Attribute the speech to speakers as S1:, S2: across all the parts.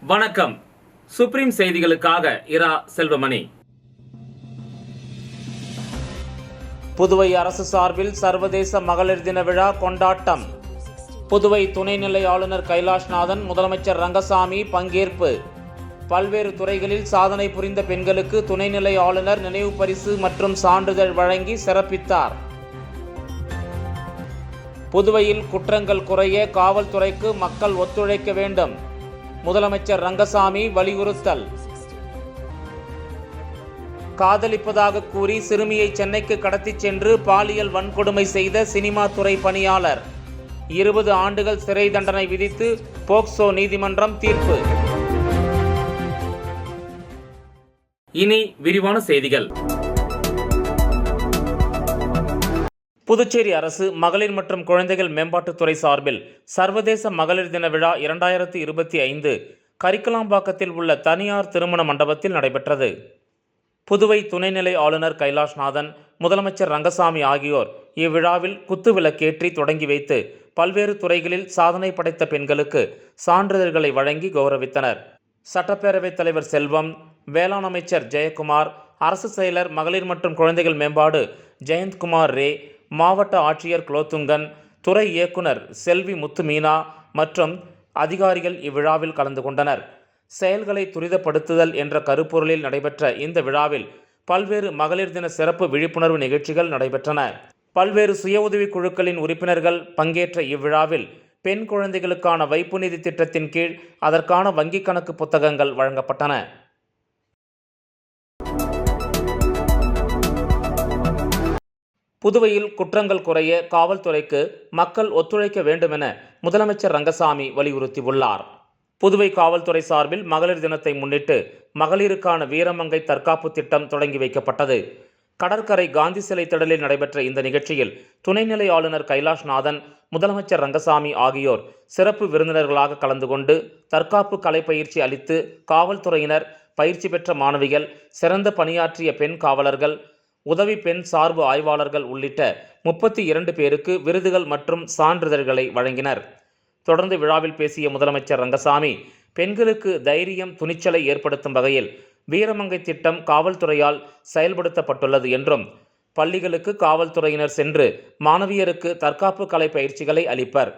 S1: வணக்கம். சுப்ரீம் செய்திகளுக்காக இரா செல்வமணி. புதுவை அரசு சார்பில் சர்வதேச மகளிர் தின விழா கொண்டாட்டம். புதுவை துணைநிலை ஆளுநர் கைலாஷ்நாதன், முதலமைச்சர் ரங்கசாமி பங்கேற்பு. பல்வேறு துறைகளில் சாதனை புரிந்த பெண்களுக்கு துணைநிலை ஆளுநர் நினைவு பரிசு மற்றும் சான்றிதழ் வழங்கி சிறப்பித்தார். புதுவையில் குற்றங்கள் குறைய காவல்துறைக்கு மக்கள் ஒத்துழைக்க வேண்டும். முதலமைச்சர் ரங்கசாமி வலியுறுத்தல். காதலிப்பதாக கூறி சிறுமியை சென்னைக்கு கடத்திச் சென்று பாலியல் வன்கொடுமை செய்த சினிமா துறை பணியாளர் 20 ஆண்டுகள் சிறை தண்டனை விதித்து போக்சோ நீதிமன்றம் தீர்ப்பு. இனி விரிவான செய்திகள். புதுச்சேரி அரசு மகளிர் மற்றும் குழந்தைகள் மேம்பாட்டுத்துறை சார்பில் சர்வதேச மகளிர் தின விழா 2025 கரிக்கலாம்பாக்கத்தில் உள்ள தனியார் திருமண மண்டபத்தில் நடைபெற்றது. புதுவை துணைநிலை ஆளுநர் கைலாஷ்நாதன், முதலமைச்சர் ரங்கசாமி ஆகியோர் இவ்விழாவில் குத்துவிளக்கேற்றி தொடங்கி வைத்து பல்வேறு துறைகளில் சாதனை படைத்த பெண்களுக்கு சான்றிதழ்களை வழங்கி கௌரவித்தனர். சட்டப்பேரவைத் தலைவர் செல்வம், வேளாண் அமைச்சர் ஜெயக்குமார், அரசு செயலர் மகளிர் மற்றும் குழந்தைகள் மேம்பாடு ஜெயந்த்குமார் ரே, மாவட்ட ஆட்சியர் குலோத்துங்கன், துறை இயக்குனர் செல்வி முத்துமீனா மற்றும் அதிகாரிகள் இவ்விழாவில் கலந்து கொண்டனர். செயல்களை துரிதப்படுத்துதல் என்ற கருப்பொருளில் நடைபெற்ற இந்த விழாவில் பல்வேறு மகளிர் தின சிறப்பு விழிப்புணர்வு நிகழ்ச்சிகள் நடைபெற்றன. பல்வேறு சுய உதவி குழுக்களின் உறுப்பினர்கள் பங்கேற்ற இவ்விழாவில் பெண் குழந்தைகளுக்கான வைப்பு நிதி திட்டத்தின் கீழ் அதற்கான வங்கிக் கணக்கு புத்தகங்கள் வழங்கப்பட்டன. புதுவையில் குற்றங்கள் குறைய காவல்துறைக்கு மக்கள் ஒத்துழைக்க வேண்டுமென முதலமைச்சர் ரங்கசாமி வலியுறுத்தியுள்ளார். புதுவை காவல்துறை சார்பில் மகளிர் தினத்தை முன்னிட்டு மகளிருக்கான வீரமங்கை தற்காப்பு திட்டம் தொடங்கி வைக்கப்பட்டது. கடற்கரை காந்தி சிலை திடலில் நடைபெற்ற இந்த நிகழ்ச்சியில் துணைநிலை ஆளுநர் கைலாஷ்நாதன், முதலமைச்சர் ரங்கசாமி ஆகியோர் சிறப்பு விருந்தினர்களாக கலந்து கொண்டு தற்காப்பு கலை பயிற்சி அளித்து காவல்துறையினர், பயிற்சி பெற்ற மாணவிகள், சிறந்த பணியாற்றிய பெண் காவலர்கள், உதவி பெண் சார்பு ஆய்வாளர்கள் உள்ளிட்ட 32 பேருக்கு விருதுகள் மற்றும் சான்றிதழ்களை வழங்கினர். தொடர்ந்து விழாவில் பேசிய முதலமைச்சர் ரங்கசாமி, பெண்களுக்கு தைரியம், துணிச்சலை ஏற்படுத்தும் வகையில் வீரமங்கை திட்டம் காவல்துறையால் செயல்படுத்தப்பட்டுள்ளது என்றும், பள்ளிகளுக்கு காவல்துறையினர் சென்று மாணவியருக்கு தற்காப்பு கலை பயிற்சிகளை அளிப்பர்.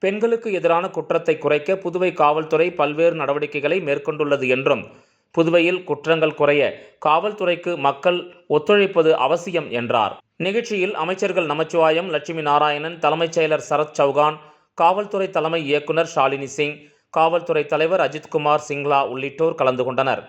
S1: பெண்களுக்கு எதிரான குற்றத்தை குறைக்க புதுவை காவல்துறை பல்வேறு நடவடிக்கைகளை மேற்கொண்டுள்ளது என்றும், புதுவையில் குற்றங்கள் குறைய காவல்துறைக்கு மக்கள் ஒத்துழைப்பது அவசியம் என்றார். நிகழ்ச்சியில் அமைச்சர்கள் நமச்சிவாயம், லட்சுமி நாராயணன், தலைமைச் செயலர் சரத் சௌகான், காவல்துறை தலைமை இயக்குனர் ஷாலினி சிங், காவல்துறை தலைவர் அஜித்குமார் சிங்லா உள்ளிட்டோர் கலந்து கொண்டனர்.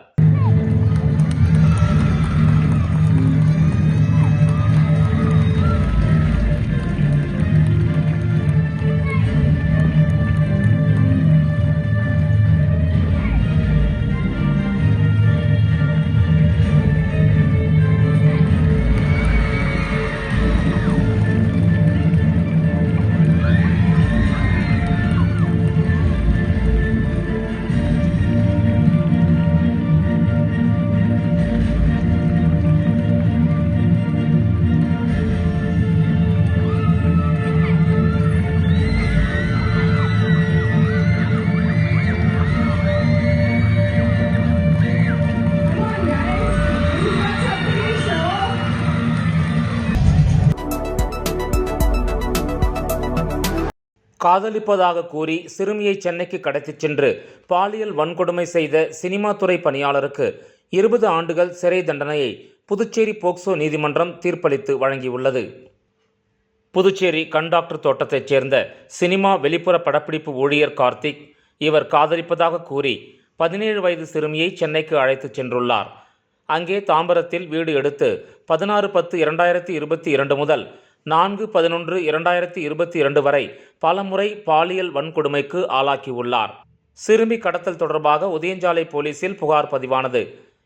S1: காதலிப்பதாக கூறி சிறுமியை சென்னைக்கு கடத்திச் சென்று பாலியல் வன்கொடுமை செய்த சினிமா துறை பணியாளருக்கு 20 ஆண்டுகள் சிறை தண்டனையை புதுச்சேரி போக்சோ நீதிமன்றம் தீர்ப்பளித்து வழங்கியுள்ளது. புதுச்சேரி கண்டாக்டர் தோட்டத்தைச் சேர்ந்த சினிமா வெளிப்புற படப்பிடிப்பு ஊழியர் கார்த்திக், இவர் காதலிப்பதாக கூறி 17 வயது சிறுமியை சென்னைக்கு அழைத்துச் சென்றுள்ளார். அங்கே தாம்பரத்தில் வீடு எடுத்து 16/10/2022 முதல் 4/11/2022 வரை பலமுறை பாலியல் வன்கொடுமைக்கு ஆளாக்கியுள்ளார். சிறுமி கடத்தல் தொடர்பாக உதயஞ்சாலை போலீசில் புகார் பதிவானது.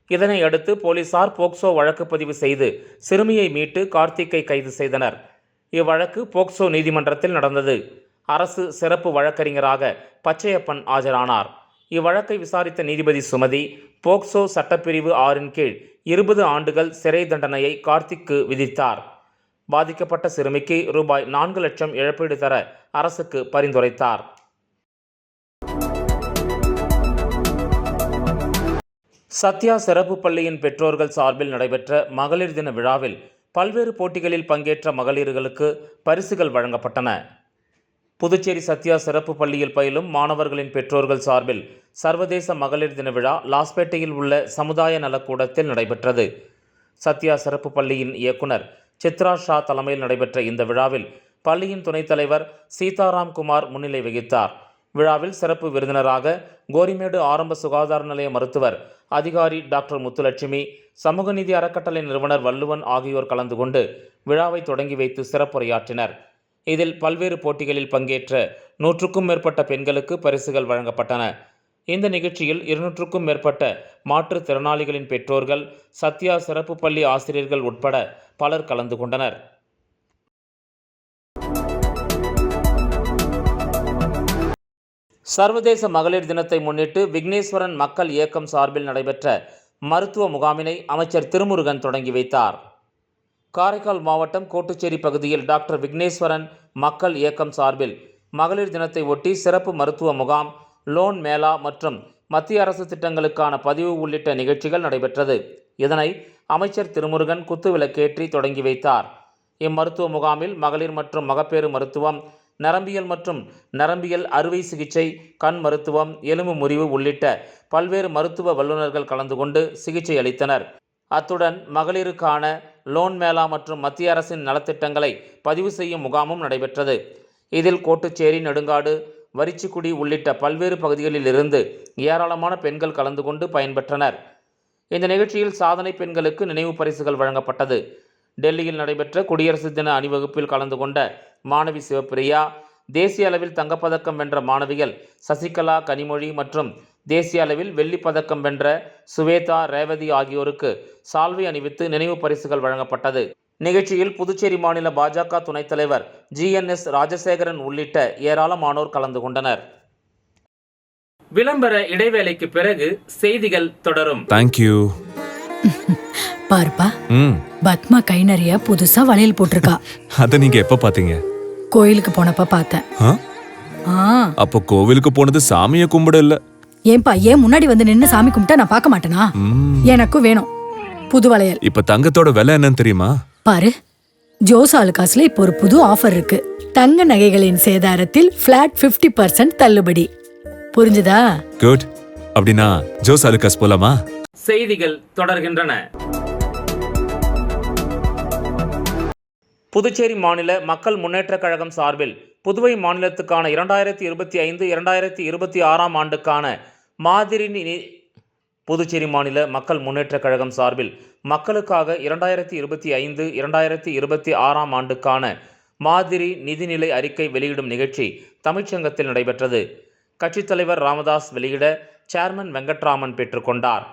S1: இதனை அடுத்து போலீசார் போக்சோ வழக்கு பதிவு செய்து சிறுமியை மீட்டு கார்த்திக்கை கைது செய்தனர். இவ்வழக்கு போக்சோ நீதிமன்றத்தில் நடந்தது. அரசு சிறப்பு வழக்கறிஞராக பச்சையப்பன் ஆஜரானார். இவ்வழக்கை விசாரித்த நீதிபதி சுமதி, போக்சோ சட்டப்பிரிவு 6 கீழ் 20 ஆண்டுகள் சிறை தண்டனையை கார்த்திக்கு விதித்தார். பாதிக்கப்பட்ட சிறுமிக்கு ரூபாய் 4 லட்சம் இழப்பீடு தர அரசுக்கு பரிந்துரைத்தார். சத்யா சிறப்பு பள்ளியின் பெற்றோர்கள் சார்பில் நடைபெற்ற மகளிர் தின விழாவில் பல்வேறு போட்டிகளில் பங்கேற்ற மகளிர்களுக்கு பரிசுகள் வழங்கப்பட்டன. புதுச்சேரி சத்யா சிறப்பு பள்ளியில் பயிலும் மாணவர்களின் பெற்றோர்கள் சார்பில் சர்வதேச மகளிர் தின விழா லாஸ்பேட்டையில் உள்ள சமுதாய நலக்கூடத்தில் நடைபெற்றது. சத்யா சிறப்பு பள்ளியின் இயக்குனர் சித்ரா ஷா தலைமையில் நடைபெற்ற இந்த விழாவில் பள்ளியின் துணைத் தலைவர் சீதாராம் குமார் முன்னிலை வகித்தார். விழாவில் சிறப்பு விருந்தினராக கோரிமேடு ஆரம்ப சுகாதார நிலைய மருத்துவர் அதிகாரி டாக்டர் முத்துலட்சுமி, சமூக நீதி அறக்கட்டளை நிறுவனர் வள்ளுவன் ஆகியோர் கலந்து கொண்டு விழாவை தொடங்கி வைத்து சிறப்புரையாற்றினர். இதில் பல்வேறு போட்டிகளில் பங்கேற்ற 100க்கும் மேற்பட்ட பெண்களுக்கு பரிசுகள் வழங்கப்பட்டன. இந்த நிகழ்ச்சியில் 200க்கும் மேற்பட்ட மாற்றுத்திறனாளிகளின் பெற்றோர்கள், சத்யா சிறப்பு பள்ளி ஆசிரியர்கள் உட்பட பலர் கலந்து கொண்டனர். சர்வதேச மகளிர் தினத்தை முன்னிட்டு விக்னேஸ்வரன் மக்கள் இயக்கம் சார்பில் நடைபெற்ற மருத்துவ முகாமினை அமைச்சர் திருமுருகன் தொடங்கி வைத்தார். காரைக்கால் மாவட்டம் கோட்டுச்சேரி பகுதியில் டாக்டர் விக்னேஸ்வரன் மக்கள் இயக்கம் சார்பில் மகளிர் தினத்தை ஒட்டி சிறப்பு மருத்துவ முகாம், லோன் மேளா மற்றும் மத்திய அரசு திட்டங்களுக்கான பதிவு உள்ளிட்ட நிகழ்ச்சிகள் நடைபெற்றது. இதனை அமைச்சர் திருமுருகன் குத்துவிளக்கேற்றி தொடங்கி வைத்தார். இம்மருத்துவ முகாமில் மகளிர் மற்றும் மகப்பேறு மருத்துவம், நரம்பியல் மற்றும் நரம்பியல் அறுவை சிகிச்சை, கண் மருத்துவம், எலும்பு முறிவு உள்ளிட்ட பல்வேறு மருத்துவ வல்லுநர்கள் கலந்து கொண்டு சிகிச்சை அளித்தனர். அத்துடன் மகளிருக்கான லோன் மேளா மற்றும் மத்திய அரசின் நலத்திட்டங்களை பதிவு செய்யும் முகாமும் நடைபெற்றது. இதில் கோட்டுச்சேரி, நெடுங்காடு, வரிச்சிக்குடி உள்ளிட்ட பல்வேறு பகுதிகளில் இருந்து ஏராளமான பெண்கள் கலந்து கொண்டு பயன்பெற்றனர். இந்த நிகழ்ச்சியில் சாதனை பெண்களுக்கு நினைவு பரிசுகள் வழங்கப்பட்டது. டெல்லியில் நடைபெற்ற குடியரசு தின அணிவகுப்பில் கலந்து கொண்ட மாணவி சிவப்பிரியா, தேசிய அளவில் தங்கப்பதக்கம் வென்ற மாணவிகள் சசிகலா, கனிமொழி மற்றும் தேசிய அளவில் வெள்ளிப்பதக்கம் வென்ற சுவேதா, ரேவதி ஆகியோருக்கு சால்வை அணிவித்து நினைவு பரிசுகள் வழங்கப்பட்டது. நிகழ்ச்சியில் புதுச்சேரி மாநில பாஜக துணைத் தலைவர் GNS ராஜசேகரன் உள்ளிட்ட ஏராளமானோர் கலந்து கொண்டனர். விளம்பர இடைவேளைக்கு பிறகு செய்திகள் தொடரும்.
S2: தேங்க்யூ.
S3: பாருப்பா, பத்மா கை நிறைய புதுசா வளையல் போட்டிருக்கா.
S2: அத நீங்க எப்ப பாத்தீங்க?
S3: கோயிலுக்கு போனப்ப பார்த்தேன்.
S2: அப்போ கோவிலுக்கு போனது சாமியை கும்பிட இல்ல.
S3: ஏன்பா, ஏன் முன்னாடி வந்து நின்னு சாமி கும்பிட்டா நான் பார்க்க மாட்டேனா? எனக்கும் வேணும் புது வளையல்.
S2: இப்ப தங்கத்தோட விலை என்னன்னு தெரியுமா?
S3: பாரு, ஜோஸ் ஆலுகாஸ்ல இப்போ ஒரு புது ஆஃபர் இருக்கு. தங்க நகைகளின் சேதாரத்தில் பிளாட் 50% தள்ளுபடி. புரிஞ்சுதா?
S2: குட். அப்படின்னா ஜோஸ் ஆலுகாஸ் போலாமா?
S1: செய்திகள் தொடர்கின்றன. புதுச்சேரி மாநில மக்கள் முன்னேற்றக் கழகம் சார்பில் புதுவை மாநிலத்துக்கான 2025-2026 ஆண்டுக்கான மாதிரி புதுச்சேரி மாநில மக்கள் முன்னேற்றக் கழகம் சார்பில் மக்களுக்காக 2025-2026 ஆண்டுக்கான மாதிரி நிதிநிலை அறிக்கை வெளியிடும் நிகழ்ச்சி தமிழ்ச்சங்கத்தில் நடைபெற்றது. கட்சித் தலைவர் ராமதாஸ் வெளியிட சேர்மன் வெங்கட்ராமன் பெற்றுக்கொண்டார்.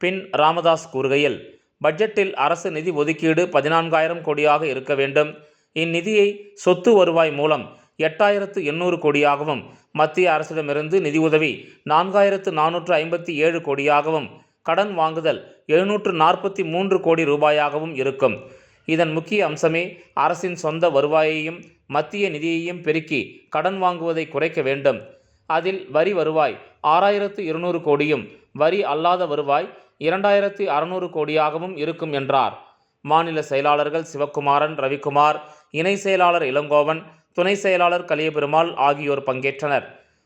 S1: பின் ராமதாஸ் கூறுகையில், பட்ஜெட்டில் அரசு நிதி ஒதுக்கீடு 14,000 கோடியாக இருக்க வேண்டும். இந்நிதியை சொத்து வருவாய் மூலம் 8,800 கோடியாகவும், மத்திய அரசிடமிருந்து நிதியுதவி 4,457 கோடியாகவும், கடன் வாங்குதல் 743 கோடி ரூபாயாகவும் இருக்கும். இதன் முக்கிய அம்சமே அரசின் சொந்த வருவாயையும் மத்திய நிதியையும் பெருக்கி கடன் வாங்குவதை குறைக்க வேண்டும். அதில் வரி வருவாய் 6,200 கோடியும், வரி அல்லாத வருவாய் 2,600 கோடியாகவும் இருக்கும் என்றார். மாநில செயலாளர்கள் சிவக்குமாரன், ரவிக்குமார், இணை செயலாளர் இளங்கோவன், துணை செயலாளர் கலியபெருமாள் ஆகியோர் பங்கேற்றனர்.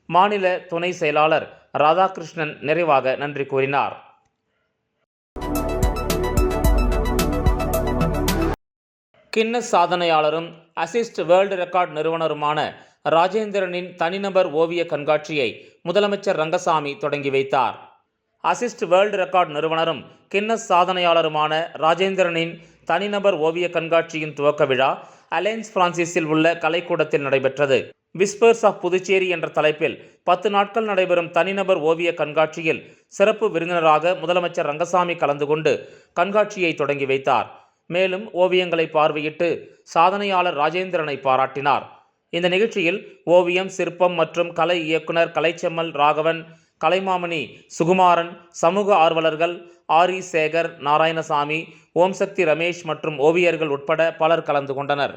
S1: மாநில துணை செயலாளர் ராதாகிருஷ்ணன் நிறைவாக நன்றி கூறினார். கின்னஸ் சாதனையாளரும் அசிஸ்ட் வேர்ல்டு ரெக்கார்ட் நிறுவனருமான ராஜேந்திரனின் தனிநபர் ஓவிய கண்காட்சியை முதலமைச்சர் ரங்கசாமி தொடங்கி வைத்தார். அசிஸ்ட் வேர்ல்டு ரெக்கார்ட் நிறுவனரும் கின்னஸ் சாதனையாளருமான ராஜேந்திரனின் தனிநபர் ஓவிய கண்காட்சியின் துவக்க விழா அலையன்ஸ் பிரான்சிஸில் உள்ள கலைக்கூடத்தில் நடைபெற்றது. விஸ்பர்ஸ் ஆஃப் புதுச்சேரி என்ற தலைப்பில் 10 நாட்கள் நடைபெறும் தனிநபர் ஓவிய கண்காட்சியில் சிறப்பு விருந்தினராக முதலமைச்சர் ரங்கசாமி கலந்து கொண்டு கண்காட்சியை தொடங்கி வைத்தார். மேலும் ஓவியங்களை பார்வையிட்டு சாதனையாளர் ராஜேந்திரனை பாராட்டினார். இந்த நிகழ்ச்சியில் ஓவியம், சிற்பம் மற்றும் கலை இயக்குனர் கலைச்செம்மல் ராகவன், கலைமாமணி சுகுமாரன், சமூக ஆர்வலர்கள் ஆரி சேகர், நாராயணசாமி, ஓம்சக்தி ரமேஷ் மற்றும் ஓவியர்கள் உட்பட பலர் கலந்து கொண்டனர்.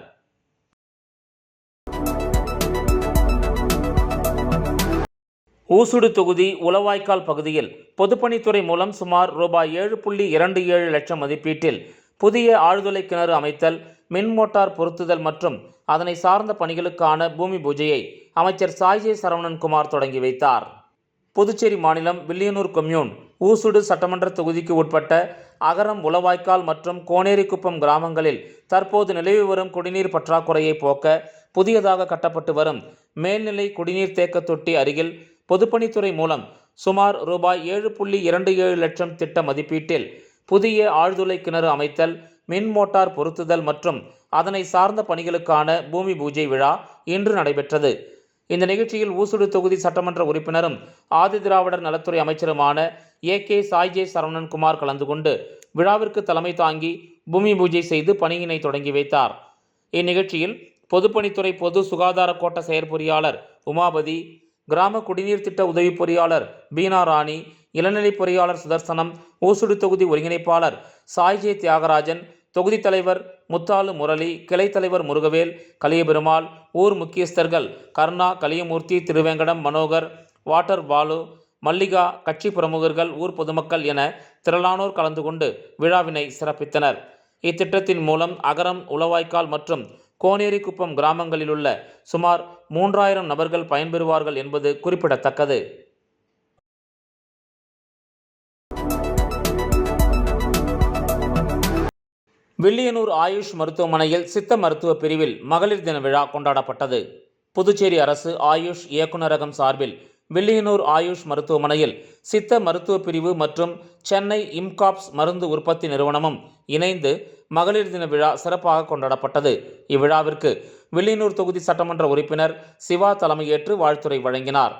S1: ஊசுடு தொகுதி உளவாய்க்கால் பகுதியில் பொதுப்பணித்துறை மூலம் சுமார் ரூபாய் 7.27 லட்சம் மதிப்பீட்டில் புதிய ஆழ்துளை கிணறு அமைத்தல், மின் மோட்டார் பொருத்துதல் மற்றும் அதனை சார்ந்த பணிகளுக்கான பூமி பூஜையை அமைச்சர் சாய்ஜே சரவணன்குமார் தொடங்கி வைத்தார். புதுச்சேரி மாநிலம் வில்லியனூர் கொம்யூன் ஊசுடு சட்டமன்ற தொகுதிக்கு உட்பட்ட அகரம், உளவாய்க்கால் மற்றும் கோனேரிக்குப்பம் கிராமங்களில் தற்போது நிலவி வரும் குடிநீர் பற்றாக்குறையை போக்க புதியதாக கட்டப்பட்டு வரும் மேல்நிலை குடிநீர் தேக்க தொட்டி அருகில் பொதுப்பணித்துறை மூலம் சுமார் ரூபாய் 7.27 லட்சம் திட்ட மதிப்பீட்டில் புதிய ஆழ்துளை கிணறு அமைத்தல், மின் மோட்டார் பொருத்துதல் மற்றும் அதனை சார்ந்த பணிகளுக்கான பூமி பூஜை விழா இன்று நடைபெற்றது. இந்த நிகழ்ச்சியில் ஊசுடு தொகுதி சட்டமன்ற உறுப்பினரும் ஆதிதிராவிடர் நலத்துறை அமைச்சருமான AK சாய்ஜே சரவணன்குமார் கலந்து கொண்டு விழாவிற்கு தலைமை தாங்கி பூமி பூஜை செய்து பணியினை தொடங்கி வைத்தார். இந்நிகழ்ச்சியில் பொதுப்பணித்துறை பொது சுகாதார கோட்ட செயற்பொறியாளர் உமாபதி, கிராம குடிநீர் திட்ட உதவி பொறியாளர் பீனா ராணி, இளநிலை பொறியாளர் சுதர்சனம், ஊசுடு தொகுதி ஒருங்கிணைப்பாளர் சாய்ஜே தியாகராஜன், தொகுதி தலைவர் முத்தாலு முரளி, கிளை தலைவர் முருகவேல், கலியபெருமாள், ஊர் முக்கியஸ்தர்கள் கருணா, கலியமூர்த்தி, திருவேங்கடம், மனோகர், வாட்டர் பாலு, மல்லிகா, கட்சி பிரமுகர்கள், ஊர் பொதுமக்கள் என திரளானோர் கலந்து கொண்டு விழாவினை சிறப்பித்தனர். இத்திட்டத்தின் மூலம் அகரம், உளவாய்க்கால் மற்றும் கோனேரிக்குப்பம் கிராமங்களில் உள்ள சுமார் 3000 நபர்கள் பயன்பெறுவார்கள் என்பது குறிப்பிடத்தக்கது. வில்லியனூர் ஆயுஷ் மருத்துவமனையில் சித்த மருத்துவ பிரிவில் மகளிர் தின விழா கொண்டாடப்பட்டது. புதுச்சேரி அரசு ஆயுஷ் இயக்குநரகம் சார்பில் வில்லியனூர் ஆயுஷ் மருத்துவமனையில் சித்த மருத்துவ பிரிவு மற்றும் சென்னை இம்காப்ஸ் மருந்து உற்பத்தி நிறுவனமும் இணைந்து மகளிர் தின விழா சிறப்பாக கொண்டாடப்பட்டது. இவ்விழாவிற்கு வில்லியனூர் தொகுதி சட்டமன்ற உறுப்பினர் சிவா தலைமையேற்று வாழ்த்துரை வழங்கினார்.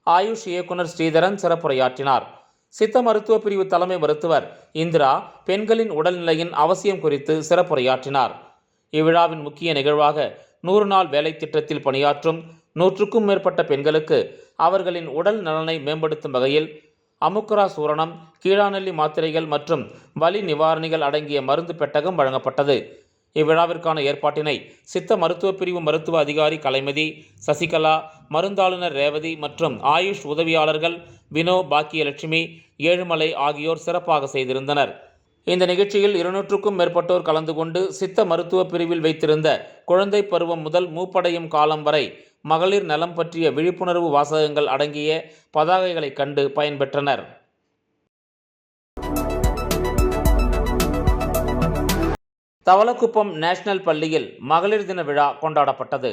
S1: ஆயுஷ் இயக்குனர் ஸ்ரீதரன் சிறப்புரையாற்றினார். சித்த மருத்துவ பிரிவு தலைமை மருத்துவர் இந்திரா பெண்களின் உடல்நிலையின் அவசியம் குறித்து சிறப்புரையாற்றினார். இவ்விழாவின் முக்கிய நிகழ்வாக 100 நாள் வேலை திட்டத்தில் பணியாற்றும் 100க்கும் மேற்பட்ட பெண்களுக்கு அவர்களின் உடல் நலனை மேம்படுத்தும் வகையில் அமுக்குரா சூரணம், கீழாநெல்லி மாத்திரைகள் மற்றும் வலி நிவாரணிகள் அடங்கிய மருந்து பெட்டகம் வழங்கப்பட்டது. இவ்விழாவிற்கான ஏற்பாட்டினை சித்த மருத்துவ பிரிவு மருத்துவ அதிகாரி கலைமதி, சசிகலா, மருந்தாளுநர் ரேவதி மற்றும் ஆயுஷ் உதவியாளர்கள் வினோ, பாக்கியலட்சுமி, ஏழுமலை ஆகியோர் சிறப்பாக செய்திருந்தனர். இந்த நிகழ்ச்சியில் 200க்கும் மேற்பட்டோர் கலந்து கொண்டு சித்த மருத்துவ பிரிவில் வைத்திருந்த குழந்தை பருவம் முதல் மூப்படையும் காலம் வரை மகளிர் நலம் பற்றிய விழிப்புணர்வு வாசகங்கள் அடங்கிய பதாகைகளை கண்டு பயன்பெற்றனர். தவளக்குப்பம் நேஷனல் பள்ளியில் மகளிர் தின விழா கொண்டாடப்பட்டது.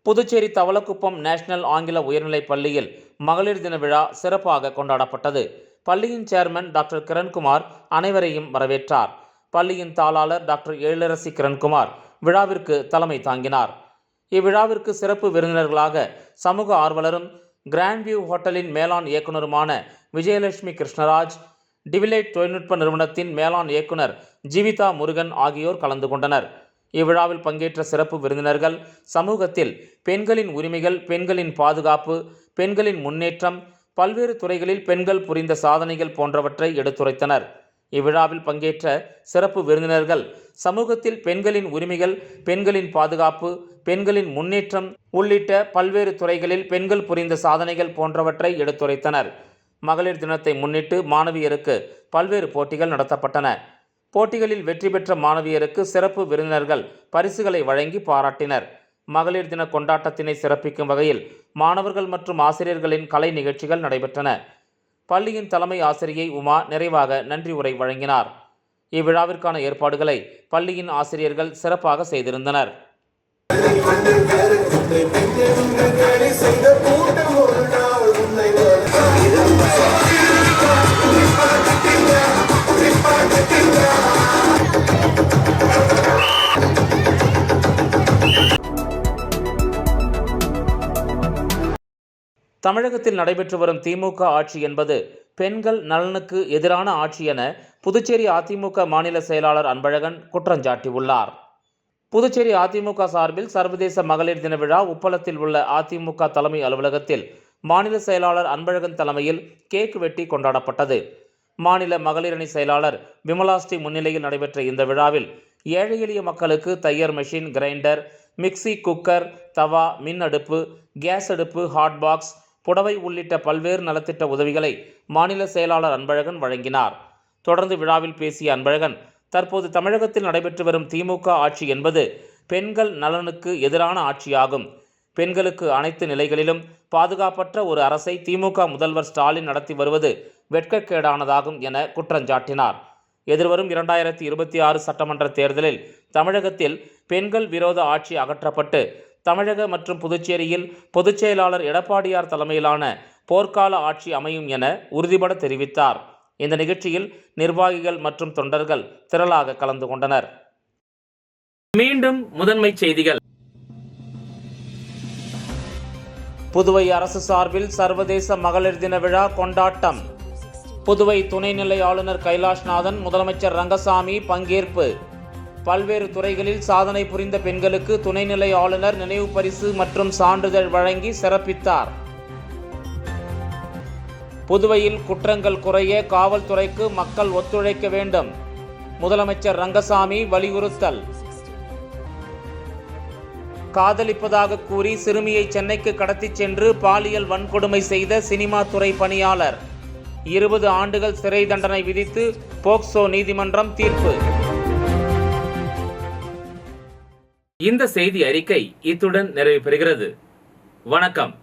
S1: புதுச்சேரி தவளக்குப்பம் நேஷனல் ஆங்கில உயர்நிலைப் பள்ளியில் மகளிர் தின விழா சிறப்பாக கொண்டாடப்பட்டது. பள்ளியின் சேர்மன் டாக்டர் கிரண்குமார் அனைவரையும் வரவேற்றார். பள்ளியின் தாளாளர் டாக்டர் எழிலரசி கிரண்குமார் விழாவிற்கு தலைமை தாங்கினார். இவ்விழாவிற்கு சிறப்பு விருந்தினர்களாக சமூக ஆர்வலரும் கிராண்ட் வியூ ஹோட்டலின் மேலாண் இயக்குனருமான விஜயலட்சுமி கிருஷ்ணராஜ், டிவிலைட் தொழில்நுட்ப நிறுவனத்தின் மேலாண் இயக்குனர் ஜீவிதா முருகன் ஆகியோர் கலந்து கொண்டனர். இவ்விழாவில் பங்கேற்ற சிறப்பு விருந்தினர்கள் சமூகத்தில் பெண்களின் உரிமைகள், பெண்களின் பாதுகாப்பு, பெண்களின் முன்னேற்றம், பல்வேறு துறைகளில் பெண்கள் புரிந்த சாதனைகள் போன்றவற்றை எடுத்துரைத்தனர். இவ்விழாவில் பங்கேற்ற சிறப்பு விருந்தினர்கள் சமூகத்தில் பெண்களின் உரிமைகள், பெண்களின் பாதுகாப்பு, பெண்களின் முன்னேற்றம் உள்ளிட்ட பல்வேறு துறைகளில் பெண்கள் புரிந்த சாதனைகள் போன்றவற்றை எடுத்துரைத்தனர். மகளிர் தினத்தை முன்னிட்டு மாணவியருக்கு பல்வேறு போட்டிகள் நடத்தப்பட்டன. போட்டிகளில் வெற்றி பெற்ற மாணவியருக்கு சிறப்பு விருந்தினர்கள் பரிசுகளை வழங்கி பாராட்டினர். மகளிர் தின கொண்டாட்டத்தினை சிறப்பிக்கும் வகையில் மாணவர்கள் மற்றும் ஆசிரியர்களின் கலை நிகழ்ச்சிகள் நடைபெற்றன. பள்ளியின் தலைமை ஆசிரியை உமா நிறைவாக நன்றி உரை வழங்கினார். இவ்விழாவிற்கான ஏற்பாடுகளை பள்ளியின் ஆசிரியர்கள் சிறப்பாக செய்திருந்தனர். தமிழகத்தில் நடைபெற்று வரும் திமுக ஆட்சி என்பது பெண்கள் நலனுக்கு எதிரான ஆட்சி என புதுச்சேரி அதிமுக மாநில செயலாளர் அன்பழகன் குற்றஞ்சாட்டியுள்ளார். புதுச்சேரி அதிமுக சார்பில் சர்வதேச மகளிர் தின விழா உப்பளத்தில் உள்ள அதிமுக தலைமை அலுவலகத்தில் மாநில செயலாளர் அன்பழகன் தலைமையில் கேக் வெட்டி கொண்டாடப்பட்டது. மாநில மகளிரணி செயலாளர் விமலாஸ்ரீ முன்னிலையில் நடைபெற்ற இந்த விழாவில் ஏழை எளிய மக்களுக்கு தையர் மெஷின், கிரைண்டர், மிக்சி, குக்கர், தவா, மின் அடுப்பு, கேஸ் அடுப்பு, ஹாட் பாக்ஸ், புடவை உள்ளிட்ட பல்வேறு நலத்திட்ட உதவிகளை மாநில செயலாளர் அன்பழகன் வழங்கினார். தொடர்ந்து விழாவில் பேசிய அன்பழகன், தற்போது தமிழகத்தில் நடைபெற்று வரும் திமுக ஆட்சி என்பது பெண்கள் நலனுக்கு எதிரான ஆட்சியாகும். பெண்களுக்கு அனைத்து நிலைகளிலும் பாதுகாப்பற்ற ஒரு அரசை திமுக முதல்வர் ஸ்டாலின் நடத்தி வருவது வெட்கக்கேடானதாகும் என குற்றஞ்சாட்டினார். எதிர்வரும் 2026 சட்டமன்ற தேர்தலில் தமிழகத்தில் பெண்கள் விரோத ஆட்சி அகற்றப்பட்டு தமிழக மற்றும் புதுச்சேரியில் பொதுச் செயலாளர் எடப்பாடியார் தலைமையிலான போர்க்கால ஆட்சி அமையும் என உறுதிபட தெரிவித்தார். இந்த நிகழ்ச்சியில் நிர்வாகிகள் மற்றும் தொண்டர்கள் திரளாக கலந்து கொண்டனர். மீண்டும் முதன்மை செய்திகள். புதுவை அரசு சார்பில் சர்வதேச மகளிர் தின விழா கொண்டாட்டம். புதுவை துணைநிலை ஆளுநர் கைலாஷ்நாதன், முதலமைச்சர் ரங்கசாமி பங்கேற்பு. பல்வேறு துறைகளில் சாதனை புரிந்த பெண்களுக்கு துணைநிலை ஆளுநர் நினைவு பரிசு மற்றும் சான்றிதழ் வழங்கி சிறப்பித்தார். புதுவையில் குற்றங்கள் குறைய காவல்துறைக்கு மக்கள் ஒத்துழைக்க வேண்டும். முதலமைச்சர் ரங்கசாமி வலியுறுத்தல். காதலிப்பதாக கூறி சிறுமியை சென்னைக்கு கடத்திச் சென்று பாலியல் வன்கொடுமை செய்த சினிமா துறை பணியாளர் 20 ஆண்டுகள் சிறை தண்டனை விதித்து போக்சோ நீதிமன்றம் தீர்ப்பு. இந்த செய்தி அறிக்கை இத்துடன் நிறைவு பெறுகிறது. வணக்கம்.